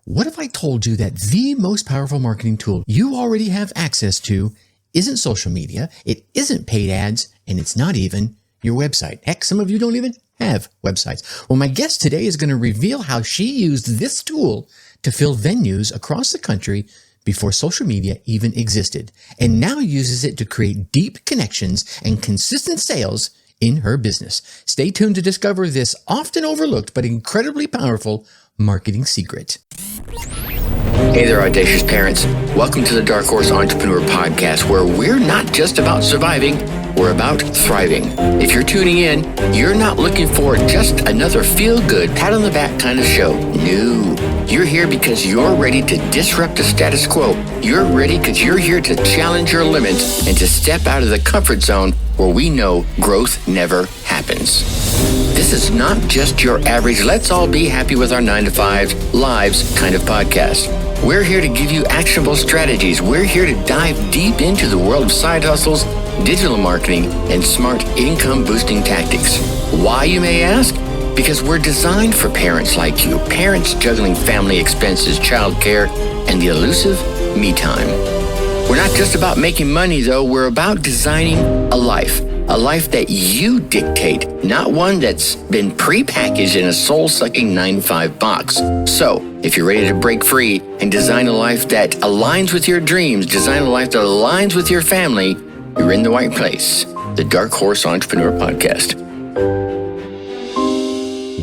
What if I told you that the most powerful marketing tool you already have access to isn't social media, it isn't paid ads, and it's not even your website? Heck, some of you don't even have websites. Well, my guest today is going to reveal how she used this tool to fill venues across the country before social media even existed, and now uses it to create deep connections and consistent sales in her business. Stay tuned to discover this often overlooked but incredibly powerful marketing secret. Hey there, audacious parents. Welcome to the Dark Horse Entrepreneur Podcast, where we're not just about surviving, we're about thriving. If you're tuning in, you're not looking for just another feel-good, pat-on-the-back kind of show. No. You're here because you're ready to disrupt the status quo. You're ready because you're here to challenge your limits and to step out of the comfort zone where we know growth never happens. This is not just your average, let's all be happy with our 9-to-5 lives kind of podcast. We're here to give you actionable strategies. We're here to dive deep into the world of side hustles, digital marketing, and smart income-boosting tactics. Why, you may ask? Because we're designed for parents like you, parents juggling family expenses, childcare, and the elusive me time. We're not just about making money, though. We're about designing a life that you dictate, not one that's been prepackaged in a soul-sucking 9-to-5 box. So, if you're ready to break free and design a life that aligns with your dreams, design a life that aligns with your family, you're in the right place. The Dark Horse Entrepreneur Podcast.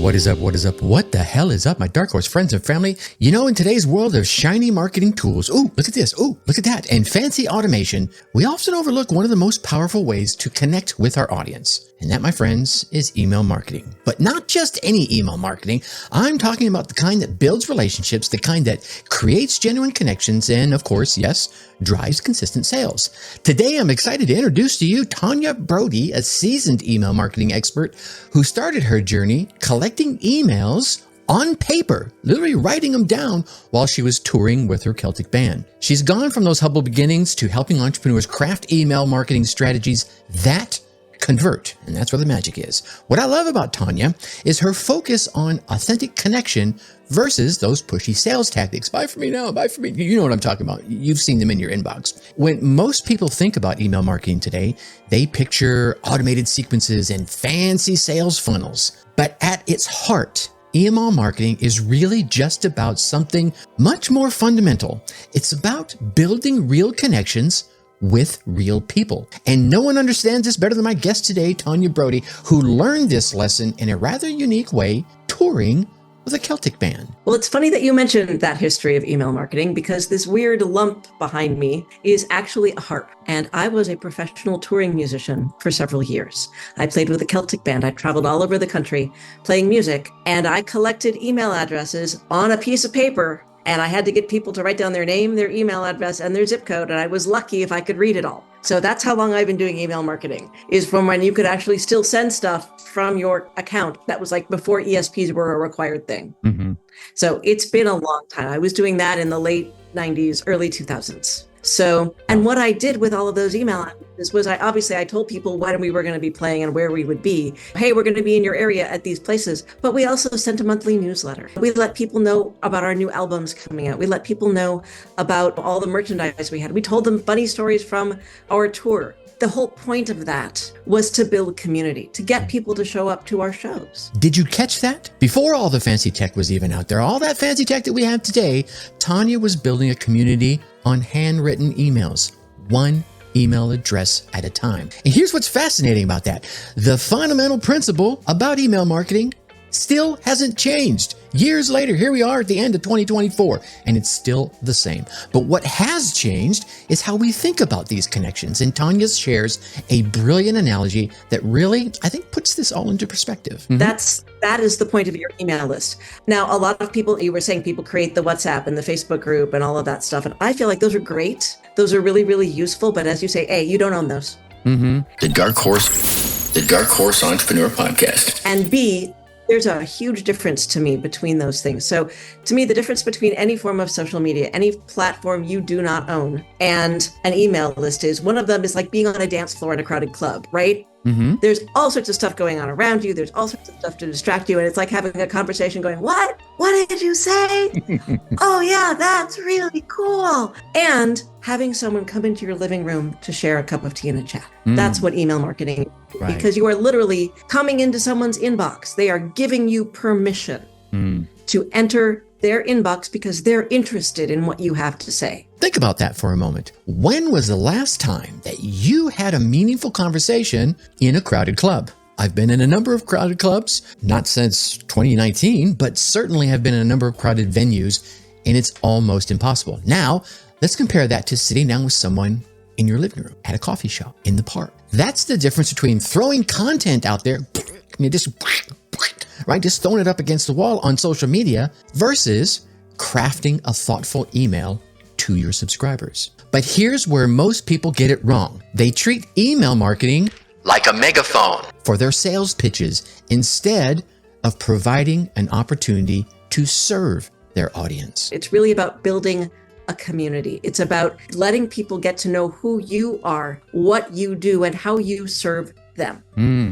What is up? What is up? What the hell is up, my Dark Horse friends and family? You know, in today's world of shiny marketing tools, ooh, look at this, ooh, look at that, and fancy automation, we often overlook one of the most powerful ways to connect with our audience. And that, my friends, is email marketing. But not just any email marketing. I'm talking about the kind that builds relationships, the kind that creates genuine connections, and of course, yes, drives consistent sales. Today, I'm excited to introduce to you Tanya Brody, a seasoned email marketing expert who started her journey collecting emails on paper, literally writing them down while she was touring with her Celtic band. She's gone from those humble beginnings to helping entrepreneurs craft email marketing strategies that convert. And that's where the magic is. What I love about Tanya is her focus on authentic connection versus those pushy sales tactics. Buy from me now, buy from me. You know what I'm talking about. You've seen them in your inbox. When most people think about email marketing today, they picture automated sequences and fancy sales funnels. But at its heart, email marketing is really just about something much more fundamental. It's about building real connections with real people. And no one understands this better than my guest today, Tanya Brody, who learned this lesson in a rather unique way, touring with a Celtic band. Well, it's funny that you mentioned that history of email marketing because this weird lump behind me is actually a harp. And I was a professional touring musician for several years. I played with a Celtic band. I traveled all over the country playing music, and I collected email addresses on a piece of paper. And I had to get people to write down their name, their email address, and their zip code. And I was lucky if I could read it all. So that's how long I've been doing email marketing, is from when you could actually still send stuff from your account. That was like before ESPs were a required thing. Mm-hmm. So it's been a long time. I was doing that in the late 90s, early 2000s. So, and what I did with all of those email addresses was I told people when we were going to be playing and where we would be. Hey, we're going to be in your area at these places. But we also sent a monthly newsletter. We let people know about our new albums coming out. We let people know about all the merchandise we had. We told them funny stories from our tour. The whole point of that was to build community, to get people to show up to our shows. Did you catch that? Before all the fancy tech was even out there, all that fancy tech that we have today, Tanya was building a community on handwritten emails, one email address at a time. And here's what's fascinating about that. The fundamental principle about email marketing still hasn't changed. Years later, here we are at the end of 2024, and it's still the same. But what has changed is how we think about these connections. And Tanya shares a brilliant analogy that really, I think, puts this all into perspective. Mm-hmm. That is the point of your email list. Now, a lot of people, you were saying people create the WhatsApp and the Facebook group and all of that stuff. And I feel like those are great. Those are really, really useful. But as you say, A, you don't own those. Mm-hmm. The Dark Horse Entrepreneur Podcast. And B, there's a huge difference to me between those things. So to me, the difference between any form of social media, any platform you do not own, and an email list is one of them is like being on a dance floor in a crowded club, right? Mm-hmm. There's all sorts of stuff going on around you. There's all sorts of stuff to distract you. And it's like having a conversation going, what? What did you say? Oh, yeah, that's really cool. And having someone come into your living room to share a cup of tea and a chat. That's what email marketing is, Right. because you are literally coming into someone's inbox. They are giving you permission to enter their inbox because they're interested in what you have to say. Think about that for a moment. When was the last time that you had a meaningful conversation in a crowded club? I've been in a number of crowded clubs, not since 2019, but certainly have been in a number of crowded venues, and it's almost impossible. Now, let's compare that to sitting down with someone in your living room, at a coffee shop, in the park. That's the difference between throwing content out there, just throwing it up against the wall on social media, versus crafting a thoughtful email to your subscribers. But here's where most people get it wrong. They treat email marketing like a megaphone for their sales pitches instead of providing an opportunity to serve their audience. It's really about building a community. It's about letting people get to know who you are, what you do, and how you serve them.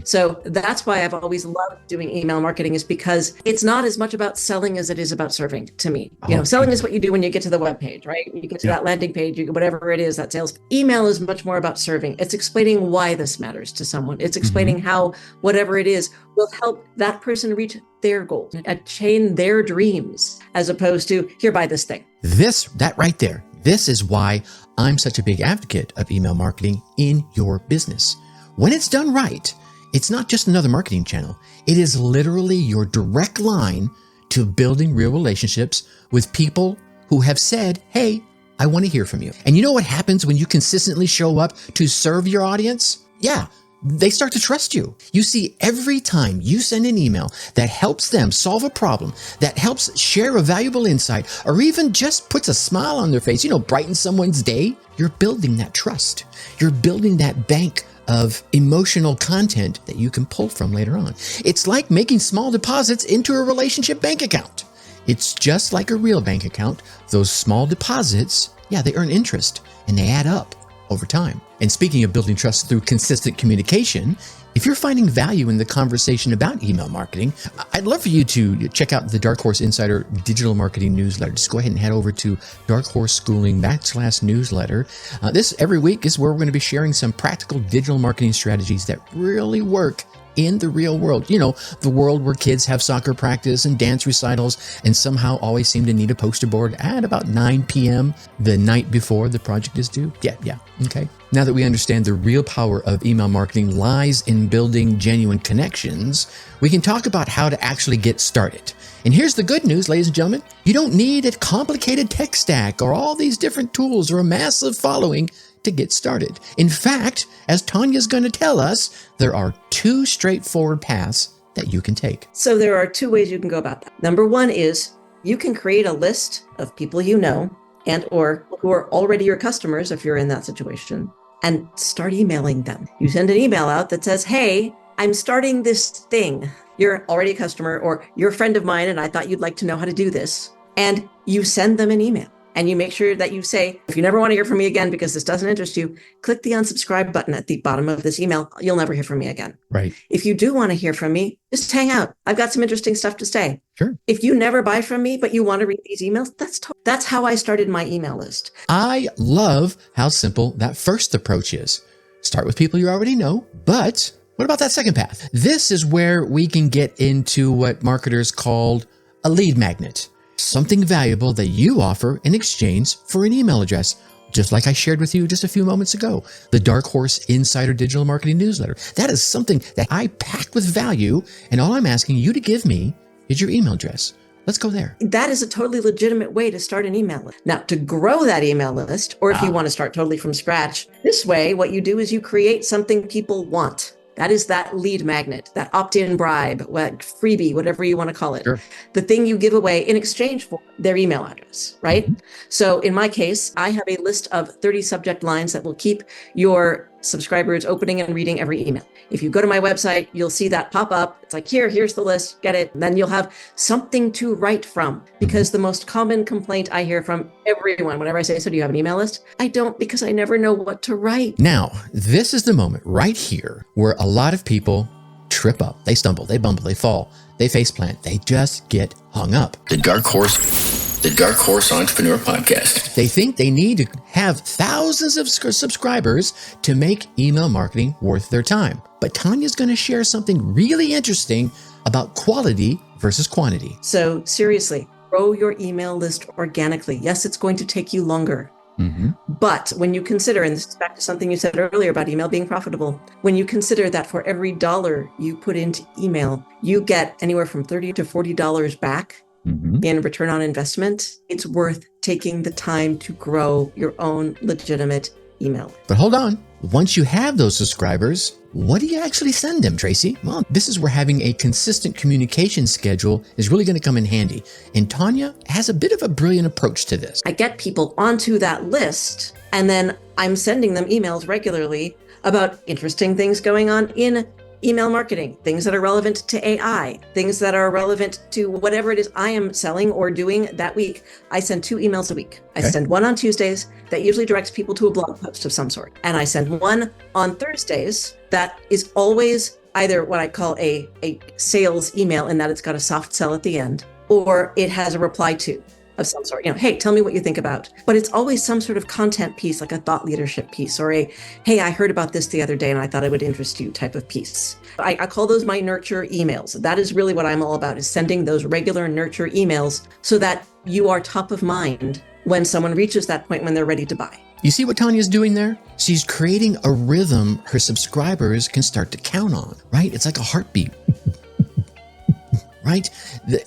So that's why I've always loved doing email marketing, is because it's not as much about selling as it is about serving to me. Selling is what you do when you get to the web page, right? You get to that landing page, whatever it is, that sales. Email is much more about serving. It's explaining why this matters to someone. It's explaining how whatever it is will help that person reach their goals, attain their dreams, as opposed to, here, buy this thing. That right there. This is why I'm such a big advocate of email marketing in your business. When it's done right, it's not just another marketing channel. It is literally your direct line to building real relationships with people who have said, hey, I want to hear from you. And you know what happens when you consistently show up to serve your audience? Yeah, they start to trust you. You see, every time you send an email that helps them solve a problem, that helps share a valuable insight, or even just puts a smile on their face, brightens someone's day, you're building that trust. You're building that bank of emotional content that you can pull from later on. It's like making small deposits into a relationship bank account. It's just like a real bank account. Those small deposits, they earn interest and they add up over time. And speaking of building trust through consistent communication, if you're finding value in the conversation about email marketing, I'd love for you to check out the Dark Horse Insider Digital Marketing Newsletter. Just go ahead and head over to Dark Horse Schooling /newsletter. This every week is where we're going to be sharing some practical digital marketing strategies that really work in the real world. The world where kids have soccer practice and dance recitals and somehow always seem to need a poster board at about 9 p.m. the night before the project is due. Yeah. Okay. Now that we understand the real power of email marketing lies in building genuine connections, we can talk about how to actually get started. And here's the good news, ladies and gentlemen. You don't need a complicated tech stack or all these different tools or a massive following to get started. In fact, as Tanya's going to tell us, there are 2 straightforward paths that you can take. So there are 2 ways you can go about that. Number 1 is you can create a list of people you know and or who are already your customers, if you're in that situation, and start emailing them. You send an email out that says, hey, I'm starting this thing. You're already a customer, or you're a friend of mine and I thought you'd like to know how to do this. And you send them an email. And you make sure that you say, if you never want to hear from me again because this doesn't interest you, click the unsubscribe button at the bottom of this email. You'll never hear from me again. Right. If you do want to hear from me, just hang out. I've got some interesting stuff to say. Sure. If you never buy from me, but you want to read these emails, that's how I started my email list. I love how simple that first approach is. Start with people you already know, but what about that second path? This is where we can get into what marketers call a lead magnet. Something valuable that you offer in exchange for an email address, just like I shared with you just a few moments ago, the Dark Horse Insider Digital Marketing Newsletter. That is something that I pack with value, and all I'm asking you to give me is your email address. Let's go there. That is a totally legitimate way to start an email list. Now, to grow that email list, or if you want to start totally from scratch, this way, what you do is you create something people want. That is that lead magnet, that opt-in bribe, freebie, whatever you want to call it. Sure. The thing you give away in exchange for their email address, right? Mm-hmm. So in my case, I have a list of 30 subject lines that will keep your subscribers opening and reading every email. If you go to my website, you'll see that pop up. It's like, here's the list, get it. And then you'll have something to write from, because the most common complaint I hear from everyone, whenever I say, so do you have an email list? I don't, because I never know what to write. Now, this is the moment right here where a lot of people trip up. They stumble, they bumble, they fall, they faceplant, they just get hung up. The Dark Horse Entrepreneur Podcast. They think they need to have thousands of subscribers to make email marketing worth their time. But Tanya's going to share something really interesting about quality versus quantity. So seriously, grow your email list organically. Yes, it's going to take you longer. But when you consider, and this is back to something you said earlier about email being profitable, when you consider that for every dollar you put into email, you get anywhere from $30 to $40 back in return on investment, it's worth taking the time to grow your own legitimate email. But hold on. Once you have those subscribers, what do you actually send them, Tracy? Well, this is where having a consistent communication schedule is really going to come in handy. And Tanya has a bit of a brilliant approach to this. I get people onto that list, and then I'm sending them emails regularly about interesting things going on in email marketing, things that are relevant to AI, things that are relevant to whatever it is I am selling or doing that week. I send 2 emails a week. I send one on Tuesdays that usually directs people to a blog post of some sort. And I send one on Thursdays that is always either what I call a sales email, in that it's got a soft sell at the end, or it has a reply to of some sort. Hey, tell me what you think about. But it's always some sort of content piece, like a thought leadership piece, or a, hey, I heard about this the other day and I thought it would interest you type of piece. I call those my nurture emails. That is really what I'm all about, is sending those regular nurture emails so that you are top of mind when someone reaches that point when they're ready to buy. You see what Tanya's doing there? She's creating a rhythm her subscribers can start to count on, right? It's like a heartbeat. Right?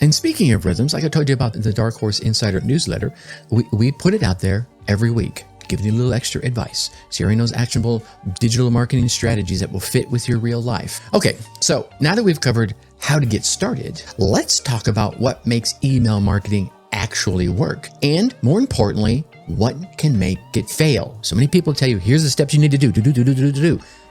And speaking of rhythms, like I told you about the Dark Horse Insider newsletter, we put it out there every week, giving you a little extra advice, sharing those actionable digital marketing strategies that will fit with your real life. Okay, so now that we've covered how to get started, let's talk about what makes email marketing actually work. And more importantly, what can make it fail. So many people tell you, here's the steps you need to do,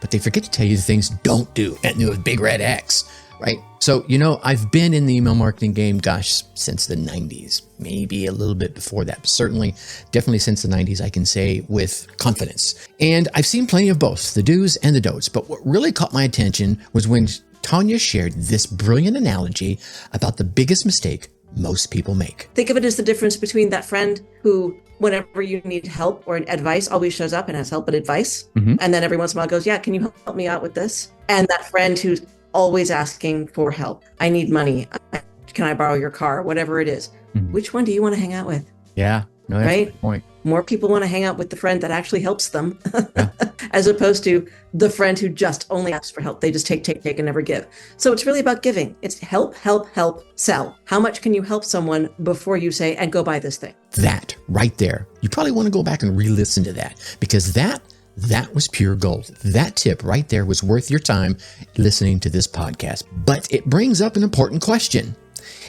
but they forget to tell you the things don't do, and do a big red X. Right? So, I've been in the email marketing game, since the 90s, maybe a little bit before that, but definitely since the 90s, I can say with confidence. And I've seen plenty of both, the do's and the don'ts. But what really caught my attention was when Tanya shared this brilliant analogy about the biggest mistake most people make. Think of it as the difference between that friend who, whenever you need help or advice, always shows up and has help and advice. And then every once in a while goes, yeah, can you help me out with this? And that friend who's always asking for help. I need money. Can I borrow your car? Whatever it is. Which one do you want to hang out with? Yeah. No, that's right? a good point. More people want to hang out with the friend that actually helps them as opposed to the friend who just only asks for help. They just take and never give. So it's really about giving. It's help, sell. How much can you help someone before you say, and go buy this thing? That right there. You probably want to go back and re-listen to that, because that was pure gold. That tip right there was worth your time listening to this podcast. But it brings up an important question.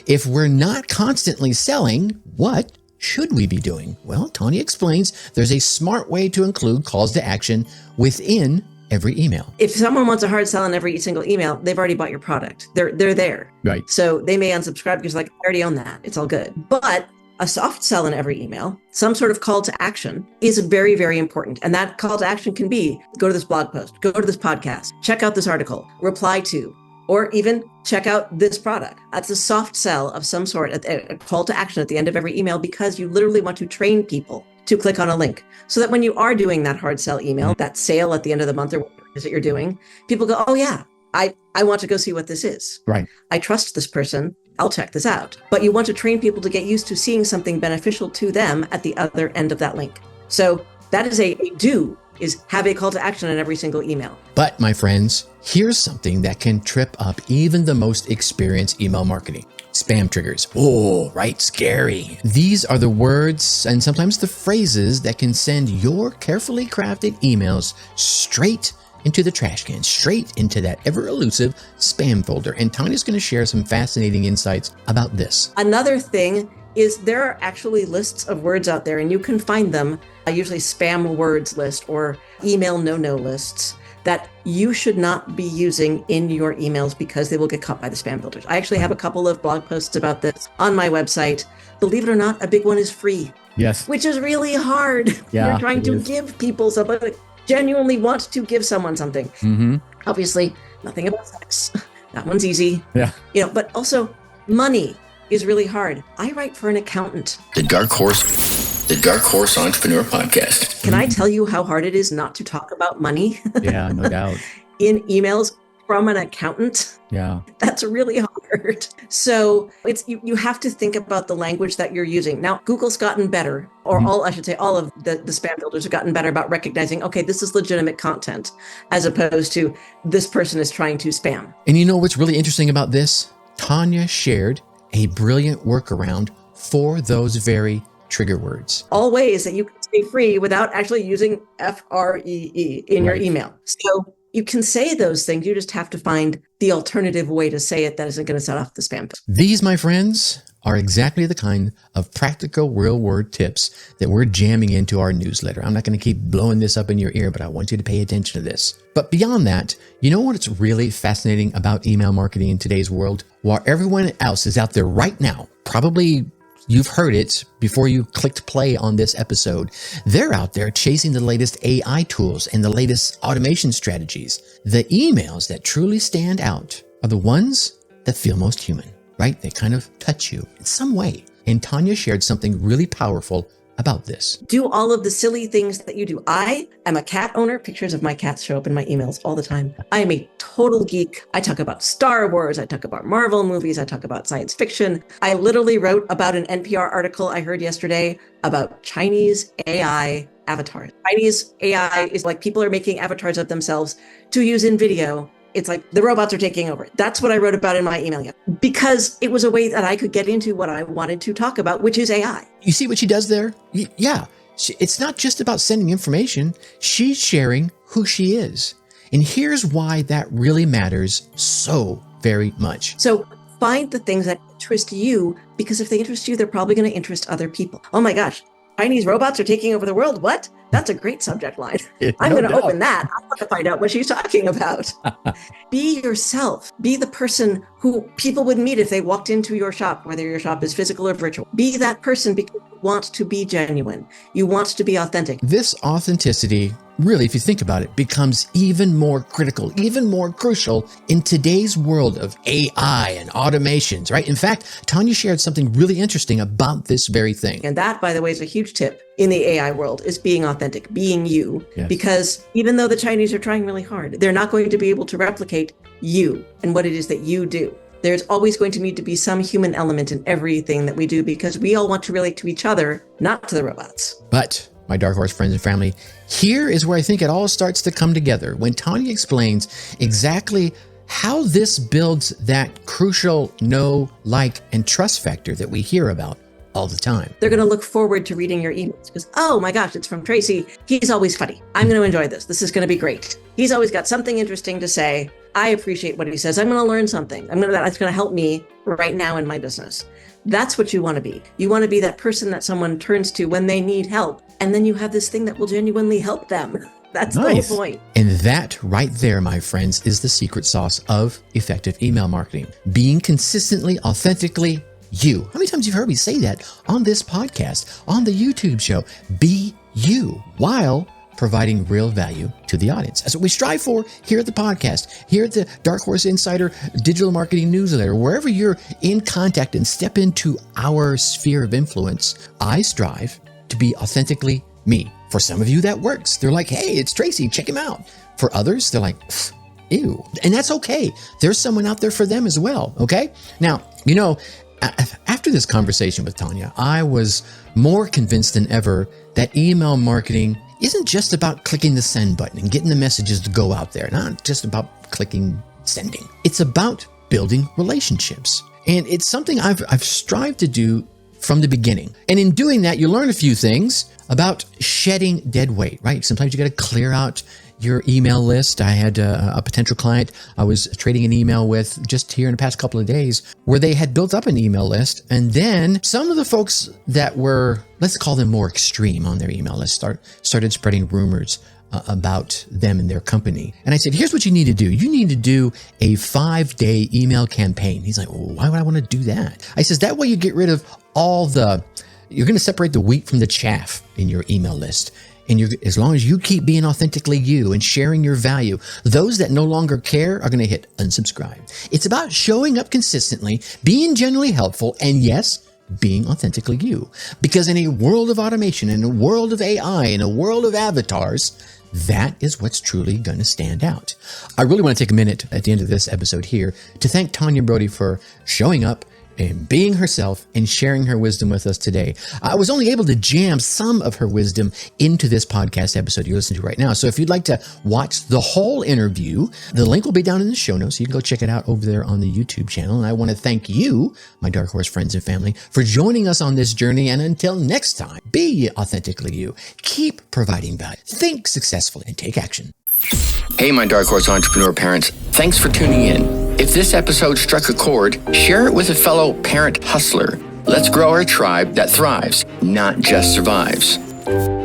If we're not constantly selling, what should we be doing? Well, Tanya explains there's a smart way to include calls to action within every email. If someone wants a hard sell in every single email, they've already bought your product. They're there. Right. So they may unsubscribe because I already own that. It's all good. But a soft sell in every email, some sort of call to action, is very, very important. And that call to action can be, go to this blog post, go to this podcast, check out this article, reply to, or even check out this product. That's a soft sell of some sort, a call to action at the end of every email, because you literally want to train people to click on a link so that when you are doing that hard sell email, that sale at the end of the month or whatever it is that you're doing, people go, oh yeah, I want to go see what this is. Right. I trust this person. I'll check this out. But you want to train people to get used to seeing something beneficial to them at the other end of that link. So that is a do, is have a call to action in every single email. But my friends, here's something that can trip up even the most experienced email marketing. Spam triggers. Oh, right, scary. These are the words and sometimes the phrases that can send your carefully crafted emails straight into the trash can, straight into that ever elusive spam folder. And Tanya's going to share some fascinating insights about this. Another thing is there are actually lists of words out there, and you can find them, usually spam words list or email no-no lists, that you should not be using in your emails because they will get caught by the spam filters. I actually have a couple of blog posts about this on my website. Believe it or not, a big one is free. Yes. Which is really hard. Yeah, You're trying to give people something, genuinely want to give someone something. Mm-hmm. Obviously, nothing about sex. That one's easy. Yeah. But also money is really hard. I write for an accountant. The Dark Horse Entrepreneur Podcast. Can I tell you how hard it is not to talk about money? Yeah, no doubt. In emails from an accountant? Yeah. That's really hard. So it's you have to think about the language that you're using. Now, Google's gotten better, or all of the spam filters have gotten better about recognizing, okay, this is legitimate content, as opposed to this person is trying to spam. And you know what's really interesting about this? Tanya shared a brilliant workaround for those very trigger words. All ways that you can stay free without actually using FREE in your email. So you can say those things. You just have to find the alternative way to say it that isn't going to set off the spam. These, my friends, are exactly the kind of practical real-world tips that we're jamming into our newsletter. I'm not going to keep blowing this up in your ear, but I want you to pay attention to this. But beyond that, you know what's really fascinating about email marketing in today's world? While everyone else is out there right now, probably you've heard it before you clicked play on this episode, they're out there chasing the latest AI tools and the latest automation strategies. The emails that truly stand out are the ones that feel most human. Right? They kind of touch you in some way. And Tanya shared something really powerful about this. Do all of the silly things that you do. I am a cat owner. Pictures of my cats show up in my emails all the time. I am a total geek. I talk about Star Wars. I talk about Marvel movies. I talk about science fiction. I literally wrote about an NPR article I heard yesterday about Chinese AI avatars. Chinese AI is like people are making avatars of themselves to use in video. It's like the robots are taking over. That's what I wrote about in my email, because it was a way that I could get into what I wanted to talk about, which is AI. You see what she does there? Yeah. It's not just about sending information. She's sharing who she is. And here's why that really matters so very much. So find the things that interest you, because if they interest you, they're probably going to interest other people. Oh my gosh, Chinese robots are taking over the world. What? That's a great subject line. I'm going to open that. I want to find out what she's talking about. Be yourself. Be the person who people would meet if they walked into your shop, whether your shop is physical or virtual. Be that person because you want to be genuine. You want to be authentic. This authenticity, really, if you think about it, becomes even more critical, even more crucial in today's world of AI and automations, right? In fact, Tanya shared something really interesting about this very thing. And that, by the way, is a huge tip in the AI world, is being authentic, being you. Yes. Because even though the Chinese are trying really hard, they're not going to be able to replicate you and what it is that you do. There's always going to need to be some human element in everything that we do, because we all want to relate to each other, not to the robots. But my Dark Horse friends and family, here is where I think it all starts to come together when Tanya explains exactly how this builds that crucial know, like, and trust factor that we hear about all the time. They're going to look forward to reading your emails because, oh my gosh, it's from Tracy. He's always funny. I'm going to enjoy this. This is going to be great. He's always got something interesting to say. I appreciate what he says. I'm going to learn something. That's going to help me right now in my business. That's what you want to be. You want to be that person that someone turns to when they need help. And then you have this thing that will genuinely help them. That's nice. The whole point. And that right there, my friends, is the secret sauce of effective email marketing. Being consistently, authentically you. How many times you've heard me say that on this podcast, on the YouTube show? Be you while providing real value to the audience. That's what we strive for here at the podcast, here at the Dark Horse Insider Digital Marketing Newsletter. Wherever you're in contact and step into our sphere of influence, I strive to be authentically me. For some of you, that works. They're like, hey, it's Tracy, check him out. For others, they're like, ew. And that's okay. There's someone out there for them as well, okay? Now, after this conversation with Tanya, I was more convinced than ever that email marketing isn't just about clicking the send button and getting the messages to go out there, not just about clicking sending. It's about building relationships. And it's something I've strived to do from the beginning. And in doing that, you learn a few things about shedding dead weight, right? Sometimes you got to clear out your email list. I had a potential client I was trading an email with just here in the past couple of days where they had built up an email list. And then some of the folks that were, let's call them more extreme on their email list, started spreading rumors about them and their company. And I said, here's what you need to do. You need to do a 5-day email campaign. He's like, well, why would I want to do that? I says, that way you get rid of you're going to separate the wheat from the chaff in your email list. And as long as you keep being authentically you and sharing your value, those that no longer care are going to hit unsubscribe. It's about showing up consistently, being genuinely helpful, and yes, being authentically you. Because in a world of automation, in a world of AI, in a world of avatars, that is what's truly going to stand out. I really want to take a minute at the end of this episode here to thank Tanya Brody for showing up and being herself and sharing her wisdom with us today. I was only able to jam some of her wisdom into this podcast episode you're listening to right now. So if you'd like to watch the whole interview, the link will be down in the show notes. You can go check it out over there on the YouTube channel. And I want to thank you, my Dark Horse friends and family, for joining us on this journey. And until next time, be authentically you. Keep providing value. Think successfully and take action. Hey, my Dark Horse entrepreneur parents, thanks for tuning in. If this episode struck a chord, share it with a fellow parent hustler. Let's grow our tribe that thrives, not just survives.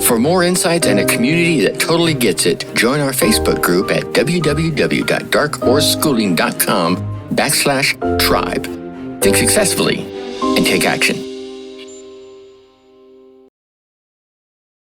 For more insights and a community that totally gets it, join our Facebook group at www.darkhorseschooling.com/tribe. Think successfully and take action.